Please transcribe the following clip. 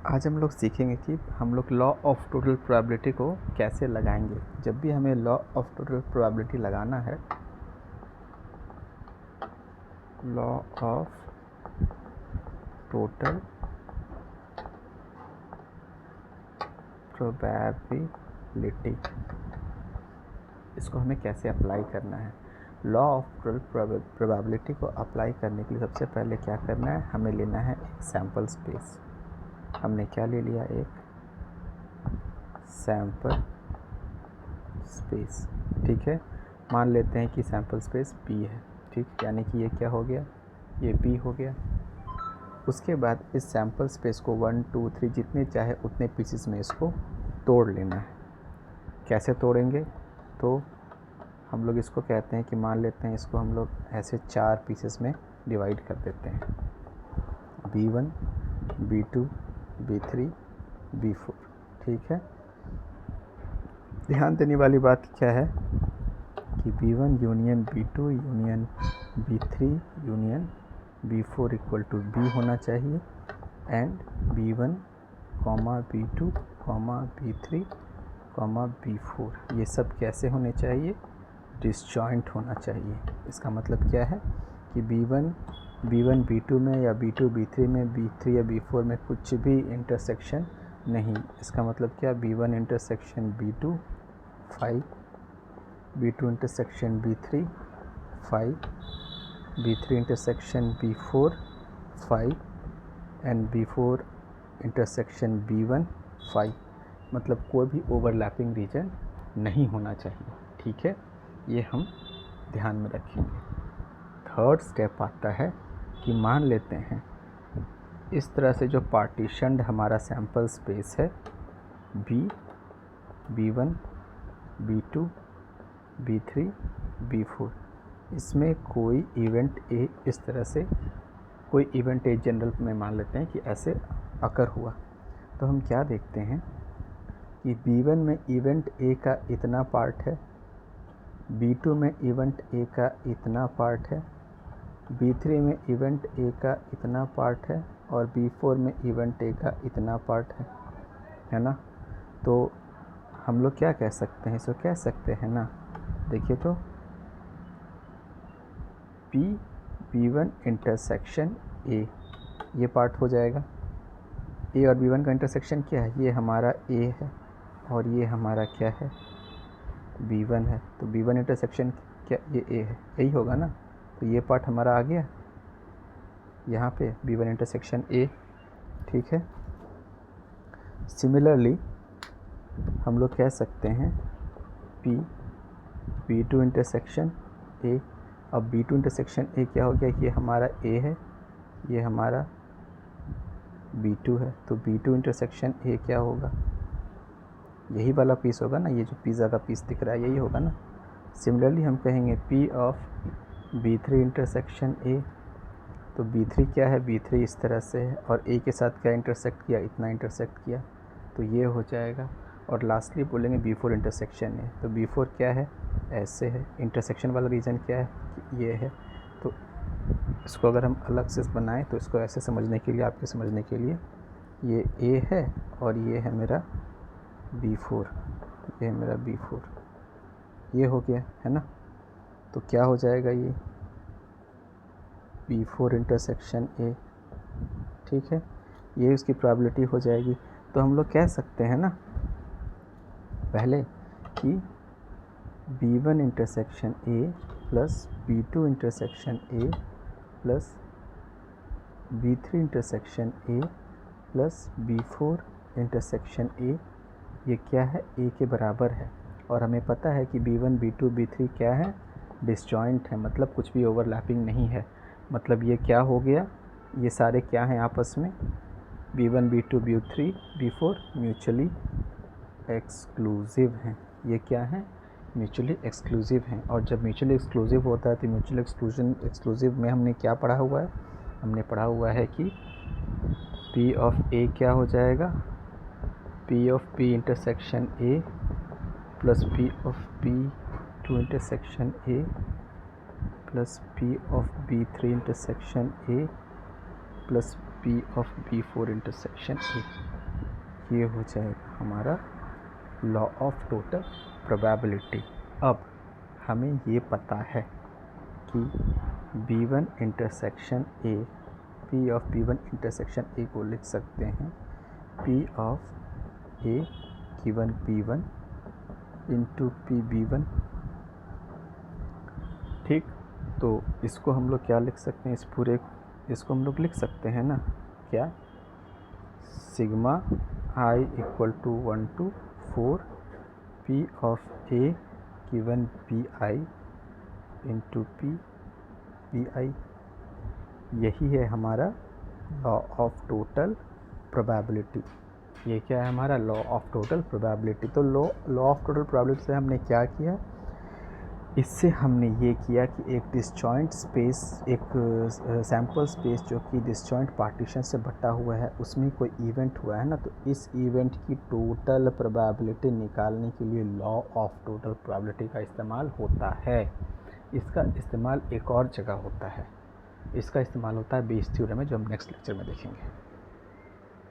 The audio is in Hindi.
आज हम लोग सीखेंगे कि हम लोग लॉ ऑफ टोटल प्रोबेबिलिटी को कैसे लगाएंगे। जब भी हमें लॉ ऑफ टोटल प्रोबेबिलिटी लगाना है, लॉ ऑफ टोटल प्रोबेबिलिटी, इसको हमें कैसे अप्लाई करना है। लॉ ऑफ टोटल प्रोबेबिलिटी को अप्लाई करने के लिए सबसे पहले क्या करना है, हमें लेना है एक सैम्पल स्पेस। हमने क्या ले लिया, एक सैम्पल स्पेस। ठीक है, मान लेते हैं कि सैम्पल स्पेस P है। ठीक, यानी कि ये क्या हो गया, ये P हो गया। उसके बाद इस सैम्पल स्पेस को 1 2 3 जितने चाहे उतने पीसेस में इसको तोड़ लेना है। कैसे तोड़ेंगे, तो हम लोग इसको कहते हैं कि मान लेते हैं इसको हम लोग ऐसे 4 पीसेस में डिवाइड कर देते हैं, B1 B2 B3 B4। ठीक है, ध्यान देने वाली बात क्या है कि B1 union B2 union B3 union B4 equal to B होना चाहिए, and B1 comma B2 comma B3 comma B4 ये सब कैसे होने चाहिए, डिसजॉइंट होना चाहिए। इसका मतलब क्या है कि B1 B2 में या B2 B3 में, B3 या B4 में कुछ भी इंटरसेक्शन नहीं। इसका मतलब क्या, B1 intersection B2 5, B2 intersection B3 5, B3 intersection B4 5 and B4 intersection B1 5। मतलब कोई भी ओवरलैपिंग रीजन नहीं होना चाहिए। ठीक है, ये हम ध्यान में रखेंगे। थर्ड स्टेप आता है कि मान लेते हैं इस तरह से जो पार्टीशन्ड हमारा सैम्पल स्पेस है B1 B2 B3 B4, इसमें कोई इवेंट A इस तरह से, कोई इवेंट A जनरल में मान लेते हैं कि ऐसे अकर हुआ, तो हम क्या देखते हैं कि B1 में इवेंट A का इतना पार्ट है, B2 में इवेंट A का इतना पार्ट है, B3 में इवेंट A का इतना पार्ट है और B4 में इवेंट A का इतना पार्ट है ना। तो हम लोग क्या कह सकते हैं, इसको कह सकते हैं ना, देखिए तो B1 इंटरसेक्शन A ये पार्ट हो जाएगा। A और B1 का इंटरसेक्शन क्या है, ये हमारा A है और ये हमारा क्या है, B1 है। तो B1 इंटरसेक्शन क्या, ये A है, यही होगा ना। तो ये पार्ट हमारा आ गया यहाँ पे, B1 इंटरसेक्शन A। ठीक है, सिमिलरली हम लोग कह सकते हैं B2 इंटरसेक्शन A। अब B2 इंटरसेक्शन A क्या हो गया, ये हमारा A है, ये हमारा B2 है। तो B2 इंटरसेक्शन A क्या होगा, यही वाला पीस होगा ना, ये जो पिज़्ज़ा का पीस दिख रहा है यही होगा ना। सिमिलरली हम कहेंगे P of B3 intersection A। तो B3 क्या है, B3 इस तरह से है और A के साथ क्या इंटरसेक्ट किया, इतना इंटरसेक्ट किया, तो ये हो जाएगा। और लास्टली बोलेंगे B4 इंटरसेक्शन A। तो B4 क्या है, ऐसे है, इंटरसेक्शन वाला रीजन क्या है, ये है। तो इसको अगर हम अलग से बनाएं तो इसको ऐसे समझने के लिए, आपके समझने के लिए, ये A है और ये है मेरा B4, ये है मेरा B4, ये हो गया है ना। तो क्या हो जाएगा, ये B4 इंटरसेक्शन A। ठीक है, ये उसकी प्रोबेबिलिटी हो जाएगी। तो हम लोग कह सकते हैं ना पहले कि B1 intersection A plus B2 intersection A plus B3 intersection A plus B4 intersection A, ये क्या है, A के बराबर है। और हमें पता है कि B1 B2 B3 क्या है, डिसजॉइंट है, मतलब कुछ भी ओवरलैपिंग नहीं है। मतलब ये क्या हो गया, ये सारे क्या हैं आपस में, B1 B2 B3 B4 mutually exclusive हैं। ये क्या हैं, म्यूचुअली एक्सक्लूसिव हैं। और जब म्यूचुअली एक्सक्लूसिव होता है तो म्यूचुअल एक्सक्लूसिव में हमने क्या पढ़ा हुआ है, हमने पढ़ा हुआ है कि P ऑफ A क्या हो जाएगा, P of P intersection A plus P of B2 intersection A plus P of B3 intersection A plus P of B4 intersection A, ये हो जाएगा हमारा लॉ ऑफ टोटल प्रोबेबिलिटी। अब हमें ये पता है कि B1 intersection A, P of B1 intersection A को लिख सकते हैं P of A given P1 into P B1। ठीक, तो इसको हम लोग क्या लिख सकते हैं, इस पूरे इसको हम लोग लिख सकते हैं ना, क्या, sigma I equal to 1 to 4 P of A given Bi into P Bi। यही है हमारा लॉ ऑफ टोटल प्रोबेबिलिटी। ये क्या है हमारा लॉ ऑफ टोटल प्रोबेबिलिटी। तो लॉ ऑफ टोटल प्रोबेबिलिटी से हमने क्या किया, इससे हमने ये किया कि एक डिसजॉइंट स्पेस, एक सैम्पल स्पेस जो कि डिसजॉइंट पार्टीशन से बटा हुआ है, उसमें कोई इवेंट हुआ है ना, तो इस इवेंट की टोटल प्रोबेबिलिटी निकालने के लिए लॉ ऑफ टोटल प्रोबेबिलिटी का इस्तेमाल होता है। इसका इस्तेमाल एक और जगह होता है, इसका इस्तेमाल होता है बेस थ्योरम में, जो हम नेक्स्ट लेक्चर में देखेंगे।